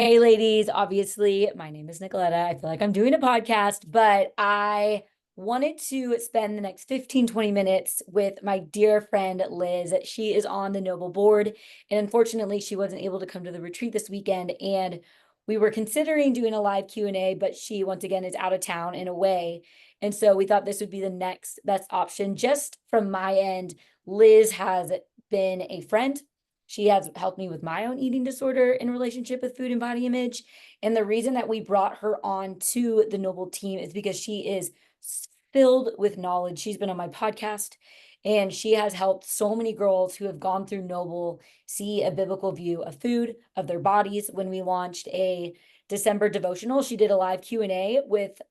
Hey, ladies. Obviously, my name is Nicoletta. I feel like I'm doing a podcast, but I wanted to spend the next 15, 20 minutes with my dear friend Liz. She is on the Noble board, and unfortunately, she wasn't able to come to the retreat this weekend. And we were considering doing a live Q&A, but she once again is out of town and away. And so we thought this would be the next best option. Just from my end, Liz has been a friend. She has helped me with my own eating disorder in relationship with food and body image. And the reason that we brought her on to the Noble team is because she is filled with knowledge. She's been on my podcast and she has helped so many girls who have gone through Noble see a biblical view of food, of their bodies. When we launched a December devotional, she did a live Q&A with,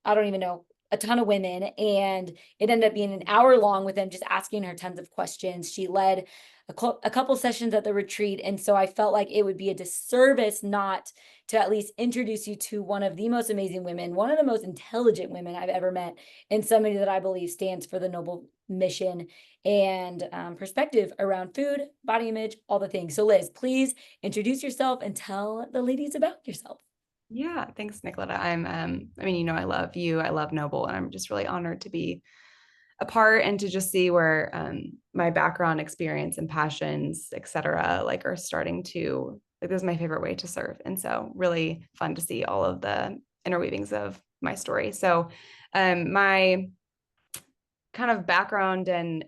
I don't even know, a ton of women, and it ended up being an hour long with them just asking her tons of questions. She led a couple sessions at the retreat. And so I felt like it would be a disservice not to at least introduce you to one of the most amazing women, one of the most intelligent women I've ever met, and somebody that I believe stands for the Noble mission and perspective around food, body image, all the things. So Liz, please introduce yourself and tell the ladies about yourself. Yeah, thanks, Nicoletta. I love you. I love Noble, and I'm just really honored to be a part and to just see where my background, experience, and passions, et cetera, like are starting to like this is my favorite way to serve. And so really fun to see all of the interweavings of my story. So my kind of background and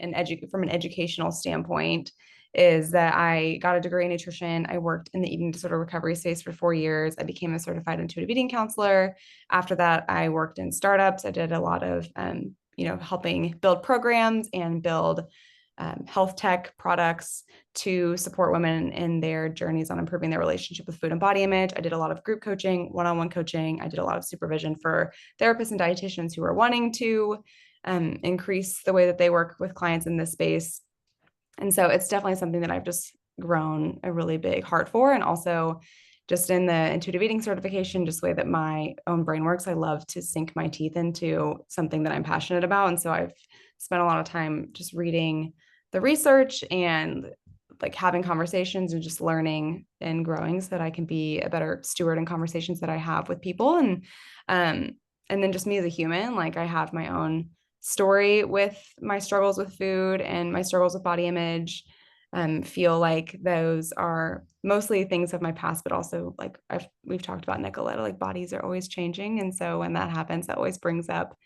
from an educational standpoint is that I got a degree in nutrition. I worked in the eating disorder recovery space for 4 years. I became a certified intuitive eating counselor. After that, I worked in startups. I did a lot of, helping build programs and build health tech products to support women in their journeys on improving their relationship with food and body image. I did a lot of group coaching, one-on-one coaching. I did a lot of supervision for therapists and dietitians who are wanting to increase the way that they work with clients in this space. And so it's definitely something that I've just grown a really big heart for. And also just in the intuitive eating certification, just the way that my own brain works, I love to sink my teeth into something that I'm passionate about. And so I've spent a lot of time just reading the research and like having conversations and just learning and growing so that I can be a better steward in conversations that I have with people. And then just me as a human, like I have my own story with my struggles with food and my struggles with body image. Feel like those are mostly things of my past, but also like we've talked about Nicoletta, like bodies are always changing. And so when that happens, that always brings up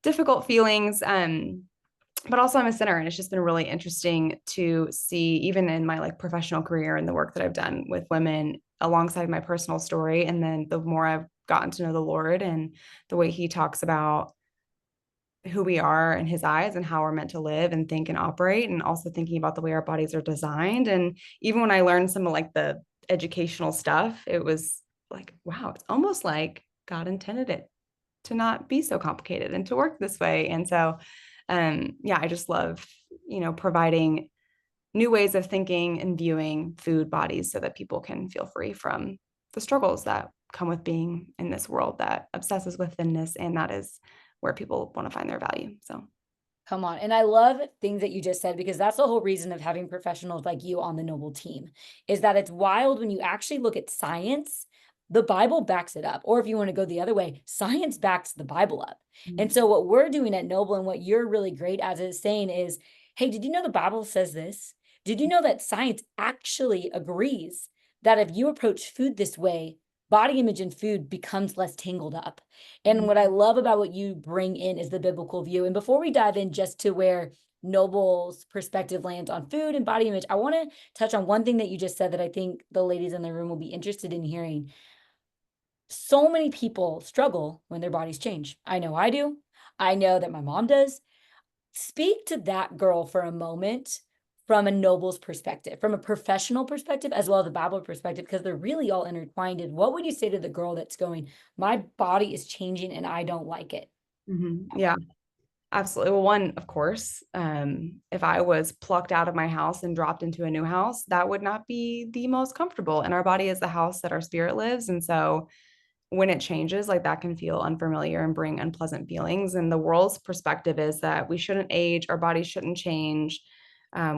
difficult feelings. But also I'm a sinner, and it's just been really interesting to see, even in my like professional career and the work that I've done with women alongside my personal story. And then the more I've gotten to know the Lord and the way he talks about who we are in his eyes and how we're meant to live and think and operate, and also thinking about the way our bodies are designed. And even when I learned some of like the educational stuff, it was like, wow, it's almost like God intended it to not be so complicated and to work this way. And so yeah, I just love, providing new ways of thinking and viewing food, bodies, so that people can feel free from the struggles that come with being in this world that obsesses with thinness, and that is where people want to find their value. So Come on. And I love things that you just said, because that's the whole reason of having professionals like you on the Noble team, is that it's wild when you actually look at science. The Bible backs it up. Or if you want to go the other way, science backs the Bible up. And so what we're doing at Noble and what you're really great at is saying is, hey, did you know the Bible says this? Did you know that science actually agrees that if you approach food this way, body image and food becomes less tangled up? And what I love about what you bring in is the biblical view. And before we dive in just to where Noble's perspective lands on food and body image, I want to touch on one thing that you just said that I think the ladies in the room will be interested in hearing. So many people struggle when their bodies change. I know I do. I know that my mom does. Speak to that girl for a moment from a Noble's perspective, from a professional perspective, as well as a Bible perspective, because they're really all intertwined. And what would you say to the girl that's going, my body is changing and I don't like it? yeah, absolutely. Well, one, of course, if I was plucked out of my house and dropped into a new house, that would not be the most comfortable. And our body is the house that our spirit lives. And so when it changes, like that can feel unfamiliar and bring unpleasant feelings. And the world's perspective is that we shouldn't age, our bodies shouldn't change.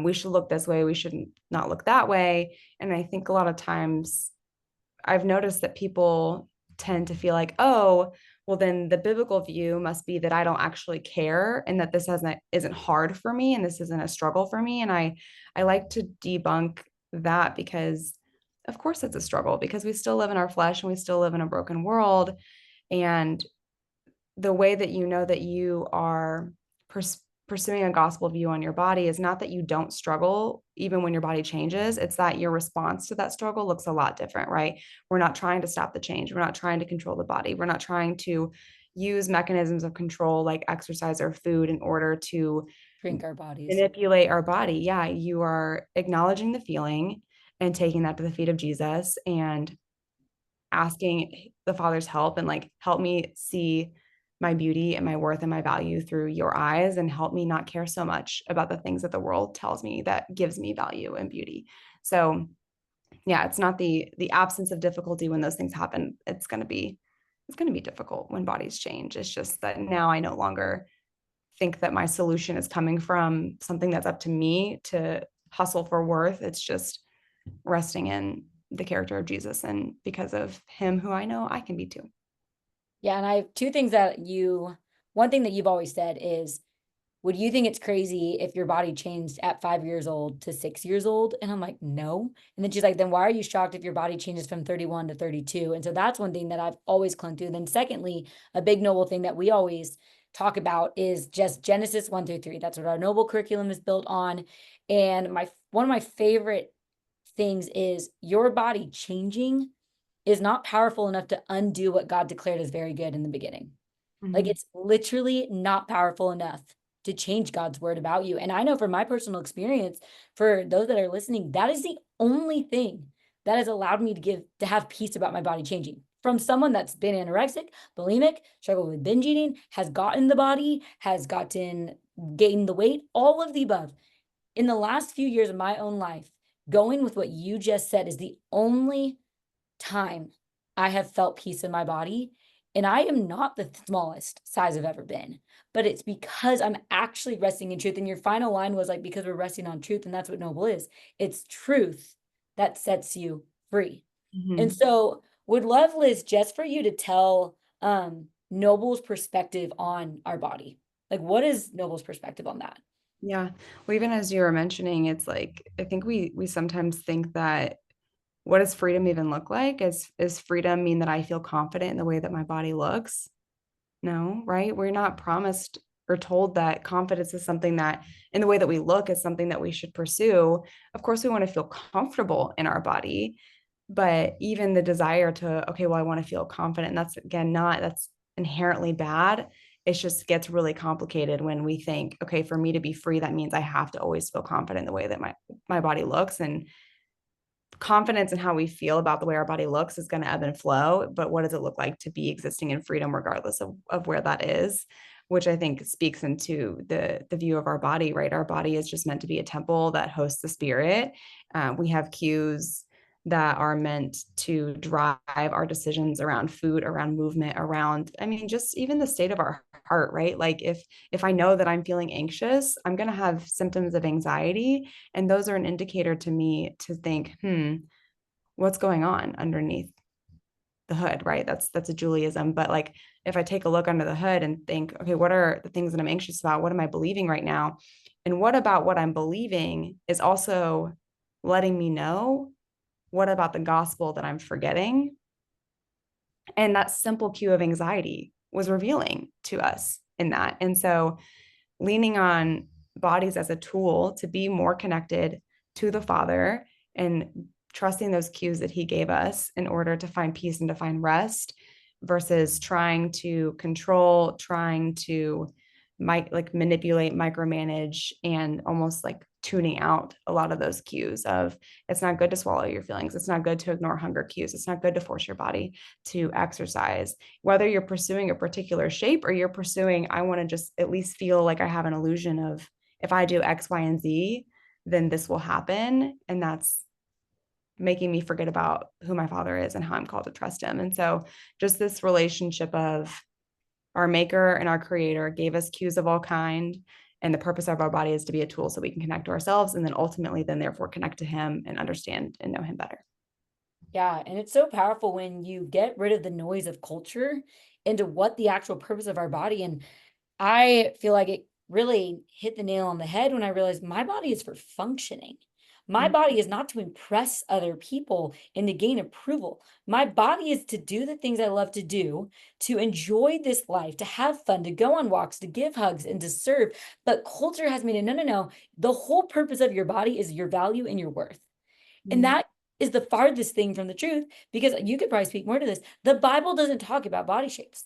We should look this way, we shouldn't not look that way. And I think a lot of times I've noticed that people tend to feel like, oh, well, then the biblical view must be that I don't actually care and that this isn't hard for me and this isn't a struggle for me. And I like to debunk that because of course it's a struggle because we still live in our flesh and we still live in a broken world. And the way that you know that you are pursuing a gospel view on your body is not that you don't struggle even when your body changes. It's that your response to that struggle looks a lot different, right? We're not trying to stop the change. We're not trying to control the body. We're not trying to use mechanisms of control like exercise or food in order to Shrink our bodies. manipulate our body. Yeah, you are acknowledging the feeling and taking that to the feet of Jesus and asking the Father's help and like, help me see my beauty and my worth and my value through your eyes and help me not care so much about the things that the world tells me that gives me value and beauty. So yeah, it's not the absence of difficulty when those things happen. It's going to be difficult when bodies change. It's just that now I no longer think that my solution is coming from something that's up to me to hustle for worth. It's just resting in the character of Jesus. And because of him, who I know I can be too. Yeah, and I have two things that one thing that you've always said is, would you think it's crazy if your body changed at 5 years old to 6 years old? And I'm like, no. And then she's like, then why are you shocked if your body changes from 31 to 32? And so that's one thing that I've always clung to. And then secondly, a big noble thing that we always talk about is just Genesis 1 through 3. That's what our noble curriculum is built on. And one of my favorite things is your body changing is not powerful enough to undo what God declared as very good in the beginning. Like, it's literally not powerful enough to change God's word about you. And I know from my personal experience, for those that are listening, that is the only thing that has allowed me to have peace about my body changing. From someone that's been anorexic, bulimic, struggled with binge eating, has gotten the body, has gained the weight, all of the above. In the last few years of my own life, going with what you just said is the only time I have felt peace in my body. And I am not the smallest size I've ever been, but it's because I'm actually resting in truth. And your final line was like, because we're resting on truth, and that's what noble is. It's truth that sets you free. Mm-hmm. And so would love, Liz, just for you to tell Noble's perspective on our body. Like, what is Noble's perspective on that? Yeah. Well, even as you were mentioning, it's like, I think we sometimes think that what does freedom even look like? Is freedom mean that I feel confident in the way that my body looks? No, right? We're not promised or told that confidence is something that in the way that we look is something that we should pursue. Of course, we want to feel comfortable in our body, but even the desire to, okay, well, I want to feel confident. And that's again, that's inherently bad. It just gets really complicated when we think, okay, for me to be free, that means I have to always feel confident in the way that my body looks. And confidence in how we feel about the way our body looks is going to ebb and flow. But what does it look like to be existing in freedom, regardless of where that is? Which I think speaks into the view of our body, right? Our body is just meant to be a temple that hosts the spirit. We have cues that are meant to drive our decisions around food, around movement, around, I mean, just even the state of our heart, right? Like if I know that I'm feeling anxious, I'm going to have symptoms of anxiety, and those are an indicator to me to think, what's going on underneath the hood, right? That's a Judaism. But like if I take a look under the hood and think, okay, what are the things that I'm anxious about? What am I believing right now? And what about what I'm believing is also letting me know what about the gospel that I'm forgetting? And that simple cue of anxiety was revealing to us in that. And so leaning on bodies as a tool to be more connected to the Father and trusting those cues that he gave us in order to find peace and to find rest versus trying to control, trying to manipulate, micromanage, and almost like tuning out a lot of those cues of it's not good to swallow your feelings. It's not good to ignore hunger cues. It's not good to force your body to exercise, whether you're pursuing a particular shape or you're pursuing, I want to just at least feel like I have an illusion of if I do X, Y, and Z, then this will happen. And that's making me forget about who my Father is and how I'm called to trust him. And so just this relationship of our maker and our creator gave us cues of all kind. And the purpose of our body is to be a tool so we can connect to ourselves and then ultimately then therefore connect to him and understand and know him better. Yeah, and it's so powerful when you get rid of the noise of culture into what the actual purpose of our body. And I feel like it really hit the nail on the head when I realized my body is for functioning. My Mm, body is not to impress other people and to gain approval. My body is to do the things I love to do, to enjoy this life, to have fun, to go on walks, to give hugs, and to serve. But culture has made it no, no, no. The whole purpose of your body is your value and your worth. And mm, that is the farthest thing from the truth because you could probably speak more to this. The Bible doesn't talk about body shapes.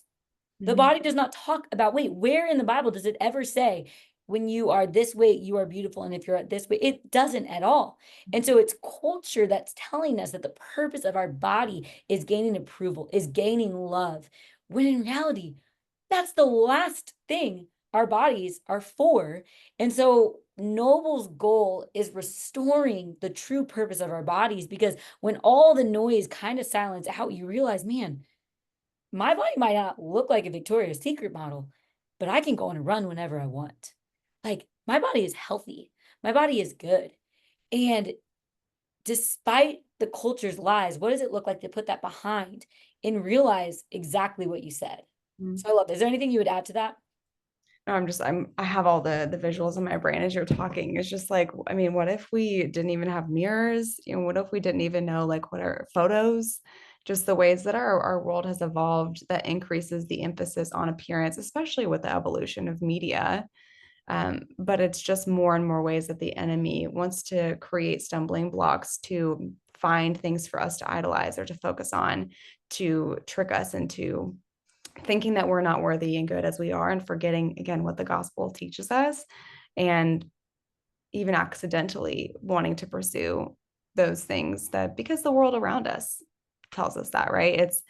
The mhm, body does not talk about, wait, where in the Bible does it ever say when you are this weight, you are beautiful? And if you're at this weight, it doesn't at all. And so it's culture that's telling us that the purpose of our body is gaining approval, is gaining love, when in reality, that's the last thing our bodies are for. And so Noble's goal is restoring the true purpose of our bodies because when all the noise kind of silence out, you realize, man, my body might not look like a Victoria's Secret model, but I can go on a run whenever I want. Like my body is healthy. My body is good. And despite the culture's lies, what does it look like to put that behind and realize exactly what you said? mm. So I love. Is there anything you would add to that? No, I have all the visuals in my brain as you're talking. It's just like, I mean, what if we didn't even have mirrors? You know, what if we didn't even know like what are photos? Just the ways that our world has evolved that increases the emphasis on appearance, especially with the evolution of media. But it's just more and more ways that the enemy wants to create stumbling blocks to find things for us to idolize or to focus on, to trick us into thinking that we're not worthy and good as we are, and forgetting again what the gospel teaches us, and even accidentally wanting to pursue those things that because the world around us tells us that, right? It's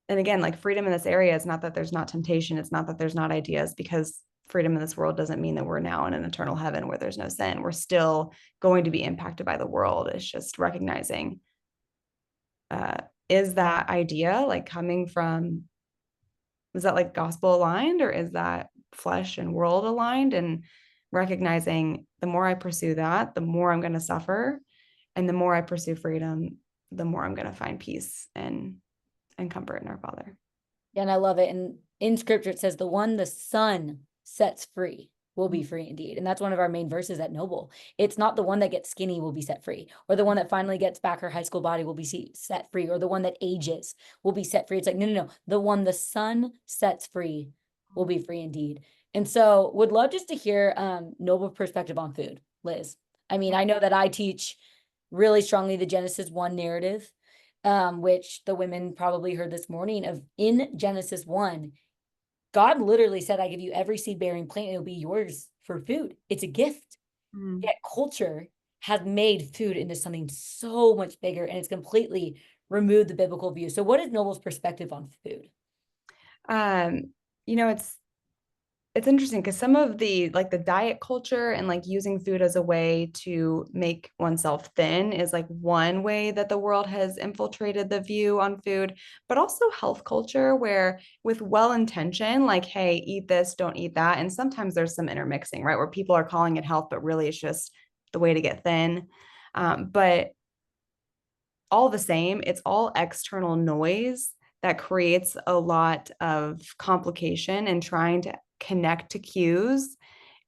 and again, like freedom in this area is not that there's not temptation, it's not that there's not ideas, because freedom in this world doesn't mean that we're now in an eternal heaven where there's no sin. We're still going to be impacted by the world. It's just recognizing, uh, is that idea like coming from, is that like gospel aligned, or is that flesh and world aligned? And recognizing the more I pursue that, the more I'm going to suffer, and the more I pursue freedom, the more I'm going to find peace and comfort in our Father. Yeah, and I love it. And in scripture, it says, the one the Son sets free will be free indeed. And that's one of our main verses at Noble. It's not the one that gets skinny will be set free, or the one that finally gets back her high school body will be set free, or the one that ages will be set free. It's like, no, no, no. The one the Son sets free will be free indeed. And so would love just to hear Noble perspective on food, Liz. I mean, I know that I teach really strongly the Genesis 1 narrative, which the women probably heard this morning of in Genesis 1, God literally said, I give you every seed bearing plant, and it'll be yours for food. It's a gift. Mm. Yet culture has made food into something so much bigger and it's completely removed the biblical view. So, what is Noble's perspective on food? Um, you know, it's interesting because some of the like the diet culture and like using food as a way to make oneself thin is like one way that the world has infiltrated the view on food, but also health culture where with well intention, like, hey, eat this, don't eat that. And sometimes there's some intermixing, right? Where people are calling it health, but really it's just the way to get thin. But all the same, it's all external noise that creates a lot of complication and trying to connect to cues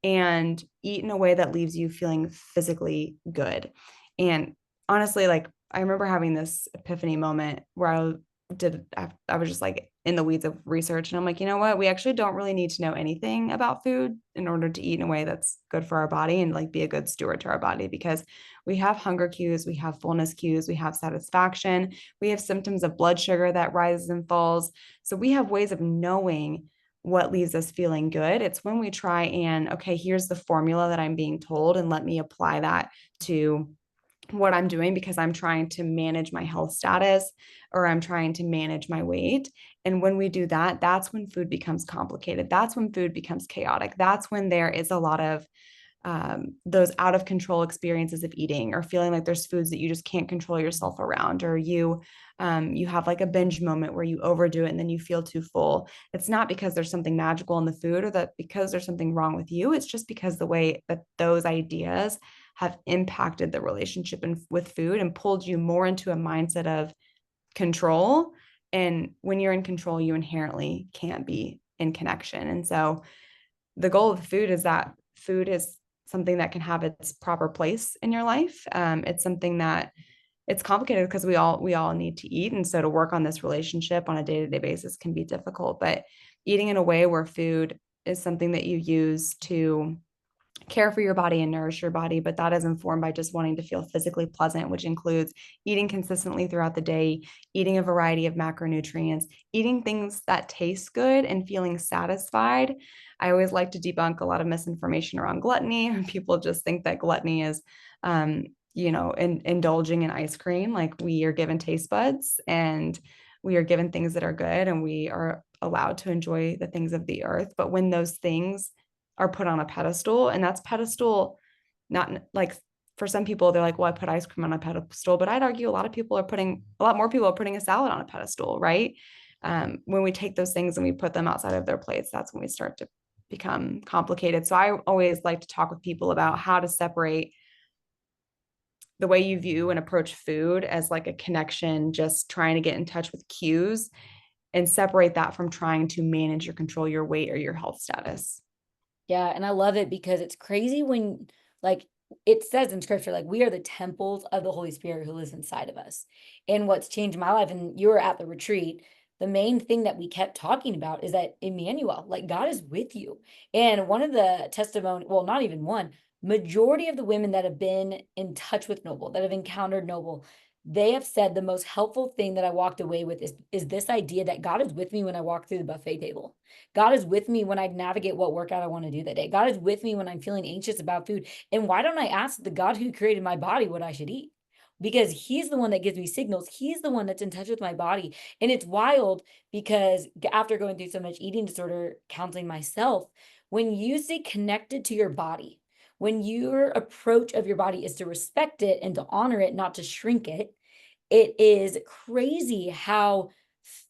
and eat in a way that leaves you feeling physically good. And honestly, like I remember having this epiphany moment where I was just like in the weeds of research, and I'm like, you know what? We actually don't really need to know anything about food in order to eat in a way that's good for our body and like be a good steward to our body, because we have hunger cues, we have fullness cues, we have satisfaction, we have symptoms of blood sugar that rises and falls. So we have ways of knowing what leaves us feeling good. It's when we try and, okay, here's the formula that I'm being told, and let me apply that to what I'm doing because I'm trying to manage my health status or I'm trying to manage my weight. And when we do that, that's when food becomes complicated. That's when food becomes chaotic. That's when there is a lot of those out of control experiences of eating, or feeling like there's foods that you just can't control yourself around, or you have like a binge moment where you overdo it and then you feel too full. It's not because there's something magical in the food or that because there's something wrong with you. It's just because the way that those ideas have impacted the relationship with food and pulled you more into a mindset of control. And when you're in control, you inherently can't be in connection. And so the goal of food is that food is something that can have its proper place in your life. It's something that it's complicated because we all need to eat. And so to work on this relationship on a day-to-day basis can be difficult, but eating in a way where food is something that you use to care for your body and nourish your body, but that is informed by just wanting to feel physically pleasant, which includes eating consistently throughout the day, eating a variety of macronutrients, eating things that taste good and feeling satisfied. I always like to debunk a lot of misinformation around gluttony. People just think that gluttony is indulging in ice cream. Like, we are given taste buds and we are given things that are good, and we are allowed to enjoy the things of the earth. But when those things are put on a pedestal, and that's pedestal, not like, for some people, they're like, well, I put ice cream on a pedestal, but I'd argue a lot more people are putting a salad on a pedestal, right? When we take those things and we put them outside of their plates, that's when we start to become complicated. So I always like to talk with people about how to separate the way you view and approach food as like a connection, just trying to get in touch with cues, and separate that from trying to manage or control your weight or your health status. Yeah, and I love it because it's crazy when, like, it says in scripture, like, we are the temples of the Holy Spirit who lives inside of us. And what's changed my life, and you were at the retreat, the main thing that we kept talking about is that Emmanuel, like, God is with you. And one of the testimony, well, not even one, majority of the women that have been in touch with Noble, that have encountered Noble, they have said the most helpful thing that I walked away with is this idea that God is with me when I walk through the buffet table. God is with me when I navigate what workout I want to do that day. God is with me when I'm feeling anxious about food. And why don't I ask the God who created my body what I should eat? Because he's the one that gives me signals. He's the one that's in touch with my body. And it's wild because after going through so much eating disorder counseling myself, when you stay connected to your body, when your approach of your body is to respect it and to honor it, not to shrink it, it is crazy how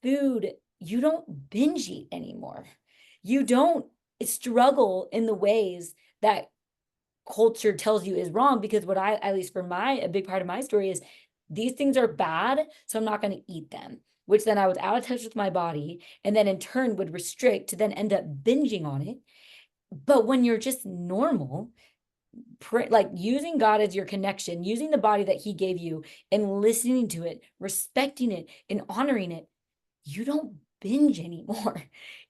food, you don't binge eat anymore. You don't struggle in the ways that culture tells you is wrong. Because what I, at least for a big part of my story is, these things are bad, so I'm not going to eat them, which then I was out of touch with my body, and then in turn would restrict to then end up binging on it. But when you're just normal, like using God as your connection, using the body that he gave you and listening to it, respecting it and honoring it, you don't binge anymore.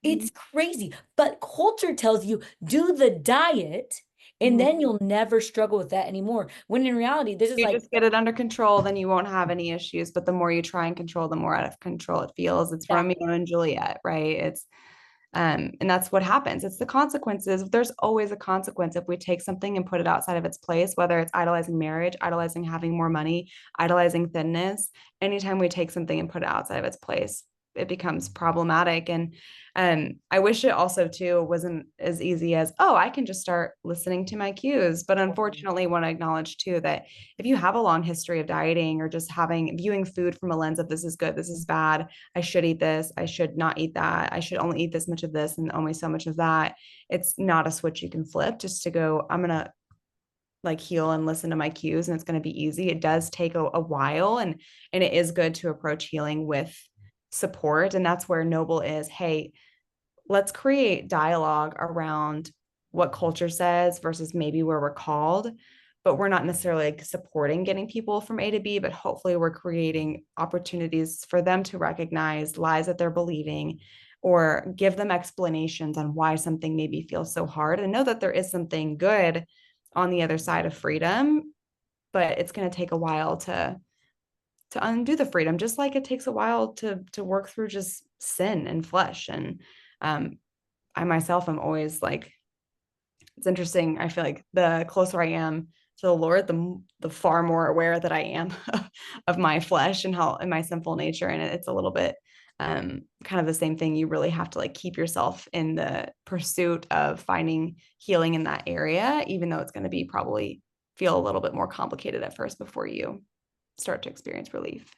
It's crazy. But culture tells you do the diet and Mm-hmm. then you'll never struggle with that anymore. When in reality, this is You like, just get it under control, then you won't have any issues. But the more you try and control, the more out of control it feels. It's exactly. Romeo and Juliet, right? And that's what happens. It's the consequences. There's always a consequence if we take something and put it outside of its place, whether it's idolizing marriage, idolizing having more money, idolizing thinness. Anytime we take something and put it outside of its place, it becomes problematic. And I wish it also too wasn't as easy as, oh, I can just start listening to my cues. But unfortunately, I want to acknowledge too that if you have a long history of dieting or just viewing food from a lens of this is good, this is bad, I should eat this, I should not eat that, I should only eat this much of this and only so much of that, it's not a switch you can flip just to go, I'm going to like heal and listen to my cues and it's going to be easy. It does take a while, and it is good to approach healing with support. And that's where Noble is, hey, let's create dialogue around what culture says versus maybe where we're called, but we're not necessarily like supporting getting people from A to B, but hopefully we're creating opportunities for them to recognize lies that they're believing or give them explanations on why something maybe feels so hard, and know that there is something good on the other side of freedom, but it's going to take a while to undo the freedom, just like it takes a while to work through just sin and flesh. And um, I myself am always like, it's interesting. I feel like the closer I am to the Lord, the far more aware that I am of my flesh and my sinful nature. And it's a little bit kind of the same thing. You really have to like keep yourself in the pursuit of finding healing in that area, even though it's going to be probably feel a little bit more complicated at first before you start to experience relief.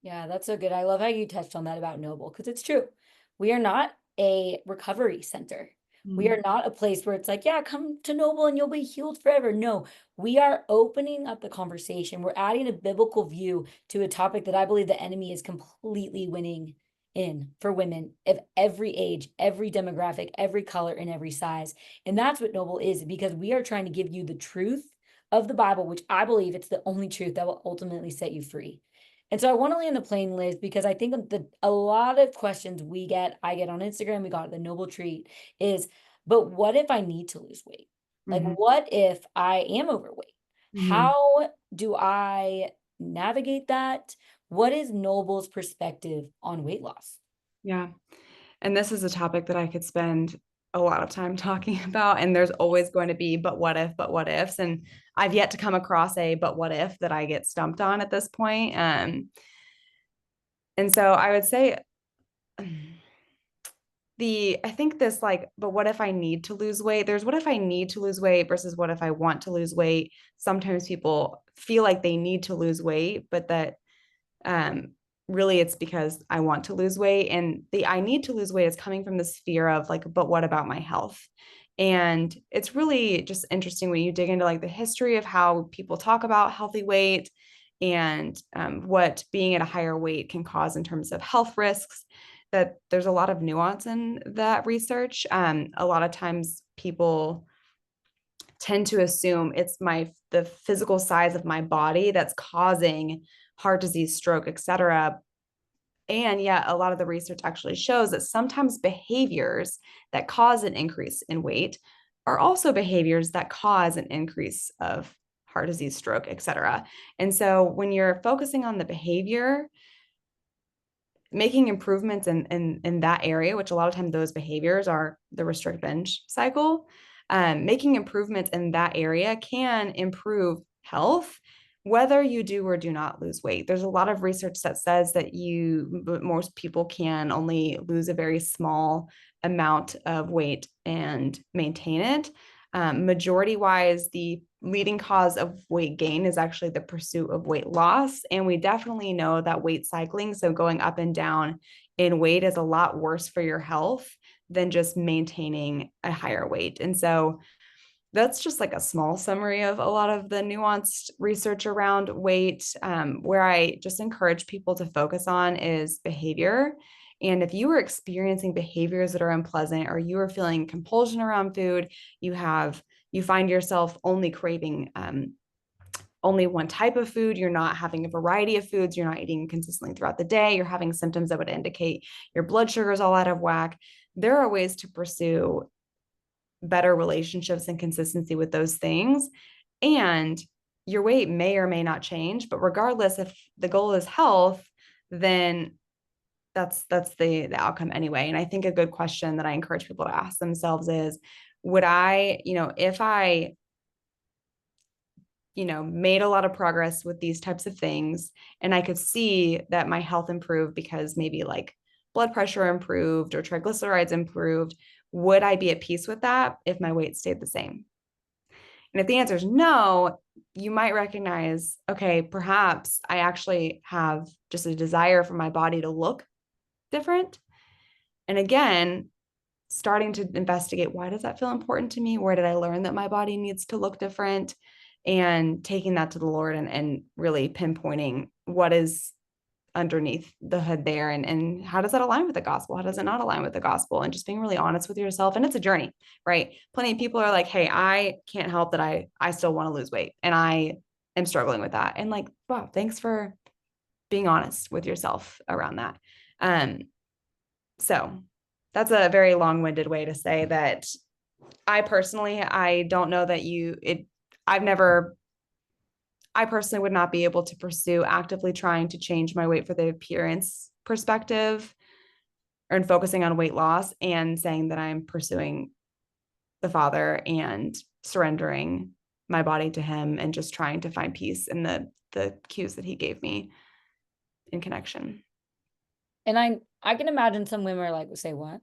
Yeah, that's so good. I love how you touched on that about Noble, because it's true. We are not a recovery center. We Mm. are not a place where it's like, yeah, come to Noble and you'll be healed forever. No, we are opening up the conversation. We're adding a biblical view to a topic that I believe the enemy is completely winning in for women of every age, every demographic, every color, and every size. And that's what Noble is, because we are trying to give you the truth of the Bible, which I believe it's the only truth that will ultimately set you free. And so I want to land the plane, Liz, because I think a lot of questions I get on Instagram, we got the Noble Treat is, but what if I need to lose weight? Like, Mhm. what if I am overweight? Mhm. How do I navigate that? What is Noble's perspective on weight loss? Yeah. And this is a topic that I could spend a lot of time talking about. And there's always going to be, but what ifs. And I've yet to come across a but what if that I get stumped on at this point. And so I would say I think this like, but what if I need to lose weight? There's what if I need to lose weight versus what if I want to lose weight. Sometimes people feel like they need to lose weight, but that um, really it's because I want to lose weight. And the I need to lose weight is coming from this fear of like, but what about my health? And it's really just interesting when you dig into like the history of how people talk about healthy weight and what being at a higher weight can cause in terms of health risks. That there's a lot of nuance in that research. A lot of times people tend to assume it's the physical size of my body that's causing heart disease, stroke, etc. And yet a lot of the research actually shows that sometimes behaviors that cause an increase in weight are also behaviors that cause an increase of heart disease, stroke, etc. And so when you're focusing on the behavior, making improvements in that area, which a lot of times those behaviors are the restrict binge cycle, making improvements in that area can improve health, whether you do or do not lose weight. There's a lot of research that says that most people can only lose a very small amount of weight and maintain it. Majority wise, the leading cause of weight gain is actually the pursuit of weight loss. And we definitely know that weight cycling, so going up and down in weight, is a lot worse for your health than just maintaining a higher weight. And so that's just like a small summary of a lot of the nuanced research around weight. Where I just encourage people to focus on is behavior. And if you are experiencing behaviors that are unpleasant, or you are feeling compulsion around food, you find yourself only craving only one type of food, you're not having a variety of foods, you're not eating consistently throughout the day, you're having symptoms that would indicate your blood sugar is all out of whack, there are ways to pursue better relationships and consistency with those things. And your weight may or may not change, but regardless, if the goal is health, then that's the outcome anyway. And I think a good question that I encourage people to ask themselves is, would I, if I made a lot of progress with these types of things, and I could see that my health improved because maybe like blood pressure improved or triglycerides improved, would I be at peace with that if my weight stayed the same? And if the answer is no, you might recognize, okay, perhaps I actually have just a desire for my body to look different. And again, starting to investigate, why does that feel important to me? Where did I learn that my body needs to look different? And taking that to the Lord and really pinpointing what is underneath the hood there, and how does that align with the gospel? How does it not align with the gospel? And just being really honest with yourself. And it's a journey, right? Plenty of people are like, hey, I can't help that I still want to lose weight, and I am struggling with that. And like, wow, thanks for being honest with yourself around that. Um, so that's a very long-winded way to say that I don't know that I've never, I personally would not be able to pursue actively trying to change my weight for the appearance perspective, or focusing on weight loss and saying that I'm pursuing the Father and surrendering my body to Him and just trying to find peace in the cues that He gave me in connection. And I can imagine some women are like, say what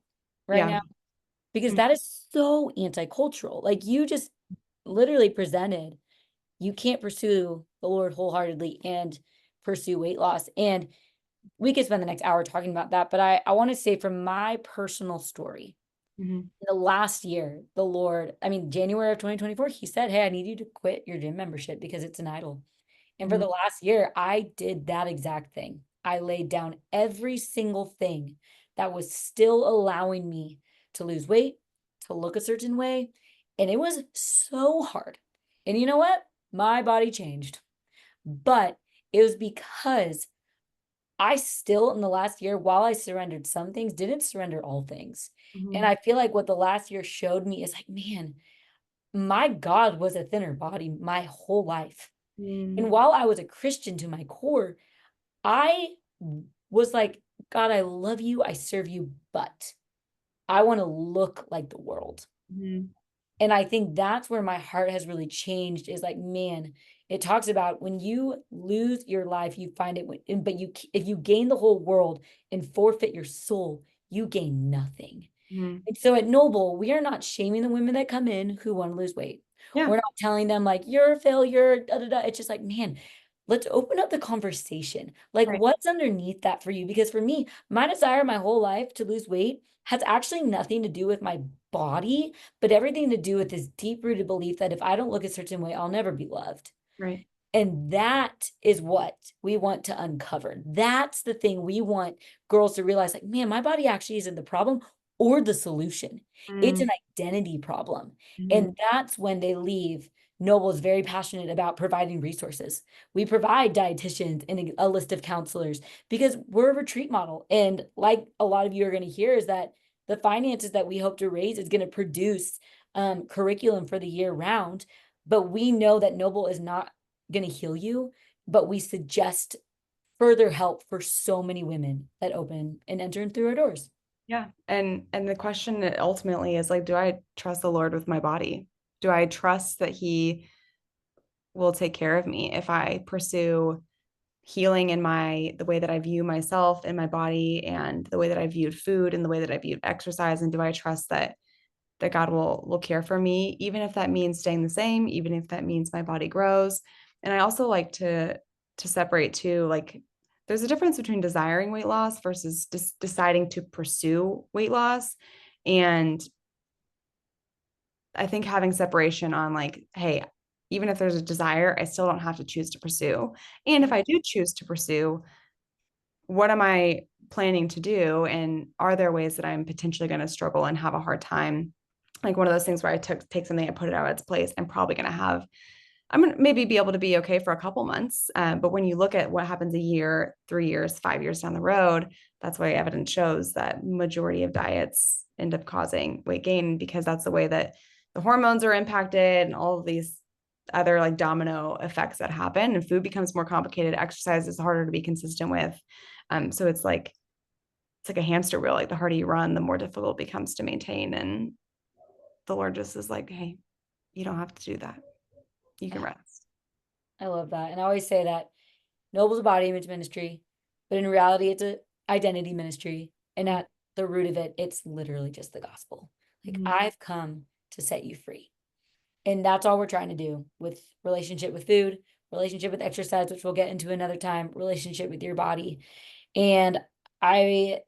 right Yeah. now? Because that is so anti-cultural. Like you just literally presented, you can't pursue the Lord wholeheartedly and pursue weight loss. And we could spend the next hour talking about that. But I want to say from my personal story, Mhm. The last year, the Lord, I mean, January of 2024, he said, hey, I need you to quit your gym membership because it's an idol. And for Mhm. the last year, I did that exact thing. I laid down every single thing that was still allowing me to lose weight, to look a certain way. And it was so hard. And you know what? My body changed. But it was because I still, in the last year, while I surrendered some things, didn't surrender all things. And Mhm. I feel like what the last year showed me is like, man, my God was a thinner body my whole life. And Mhm. while I was a Christian to my core, I was like, God, I love you. I serve you, but I want to look like the world. Mhm. And I think that's where my heart has really changed is like, man, it talks about when you lose your life, you find it, but if you gain the whole world and forfeit your soul, you gain nothing. Mhm. And so at Noble, we are not shaming the women that come in who want to lose weight. Yeah. We're not telling them like you're a failure, da da da. It's just like, man, let's open up the conversation. Like, Right. what's underneath that for you? Because for me, my desire my whole life to lose weight has actually nothing to do with my body, but everything to do with this deep-rooted belief that if I don't look a certain way, I'll never be loved. Right. And that is what we want to uncover. That's the thing we want girls to realize like, man, my body actually isn't the problem or the solution. It's Mhm. an identity problem. And Mhm. that's when they leave. Noble is very passionate about providing resources. We provide dietitians and a list of counselors because we're a retreat model. And like a lot of you are going to hear, is that the finances that we hope to raise is going to produce curriculum for the year round. But we know that Noble is not going to heal you, but we suggest further help for so many women that open and enter through our doors. Yeah. And the question ultimately is like, do I trust the Lord with my body? Do I trust that he will take care of me if I pursue healing in the way that I view myself and my body and the way that I viewed food and the way that I viewed exercise? And do I trust that God will care for me, even if that means staying the same, even if that means my body grows? And I also like to separate too, like there's a difference between desiring weight loss versus deciding to pursue weight loss. And I think having separation on like, hey, even if there's a desire, I still don't have to choose to pursue. And if I do choose to pursue, what am I planning to do? And are there ways that I'm potentially going to struggle and have a hard time? Like one of those things where I take something and put it out of its place, I'm going to maybe be able to be okay for a couple months. But when you look at what happens a year, 3 years, 5 years down the road, that's why evidence shows that majority of diets end up causing weight gain because that's the way that the hormones are impacted and all of these other like domino effects that happen, and food becomes more complicated. Exercise is harder to be consistent with. So it's like a hamster wheel. Like the harder you run, the more difficult it becomes to maintain. And the Lord just is like, hey, you don't have to do that. You can Yeah, rest. I love that. And I always say that Noble's a body image ministry, but in reality, it's a identity ministry. And Mm-hmm. at the root of it, it's literally just the gospel. Like Mm-hmm. I've come to set you free. And that's all we're trying to do with relationship with food, relationship with exercise, which we'll get into another time, relationship with your body. And I,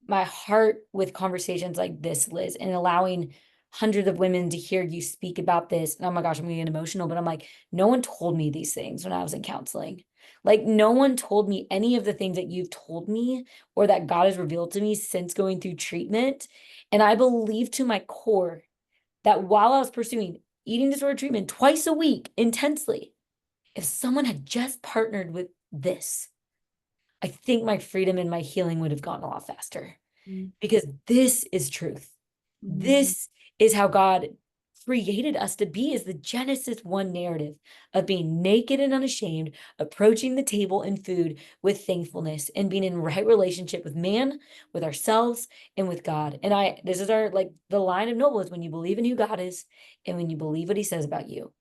my heart with conversations like this, Liz, and allowing hundreds of women to hear you speak about this. And oh my gosh, I'm gonna get emotional, but I'm like, no one told me these things when I was in counseling. Like, no one told me any of the things that you've told me or that God has revealed to me since going through treatment. And I believe to my core that while I was pursuing eating disorder treatment twice a week intensely, if someone had just partnered with this, I think my freedom and my healing would have gone a lot faster because this is truth. Mm-hmm. This is how God created us to be, is the Genesis 1 narrative of being naked and unashamed, approaching the table and food with thankfulness and being in right relationship with man, with ourselves, and with God. And this is our, like, the line of Noble is when you believe in who God is and when you believe what he says about you,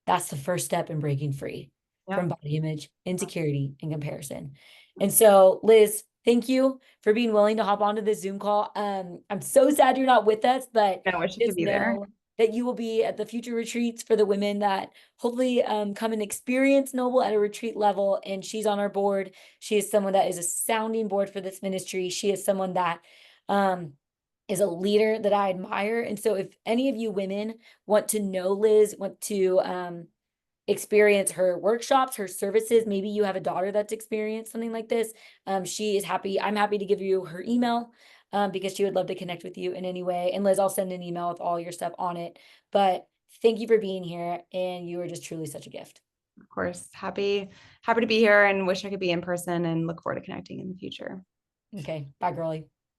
that's the first step in breaking free Yeah. from body image, insecurity, and comparison. And so, Liz, thank you for being willing to hop onto this Zoom call. I'm so sad you're not with us, but I wish it could just be there. know that you will be at the future retreats for the women that hopefully come and experience Noble at a retreat level. And she's on our board. She is someone that is a sounding board for this ministry. She is someone that is a leader that I admire. And so if any of you women want to know Liz, want to experience her workshops, her services, maybe you have a daughter that's experienced something like this, she is happy. I'm happy to give you her email because she would love to connect with you in any way. And Liz, I'll send an email with all your stuff on it. But thank you for being here. And you are just truly such a gift. Of course, happy to be here and wish I could be in person and look forward to connecting in the future. Okay. Bye, girlie.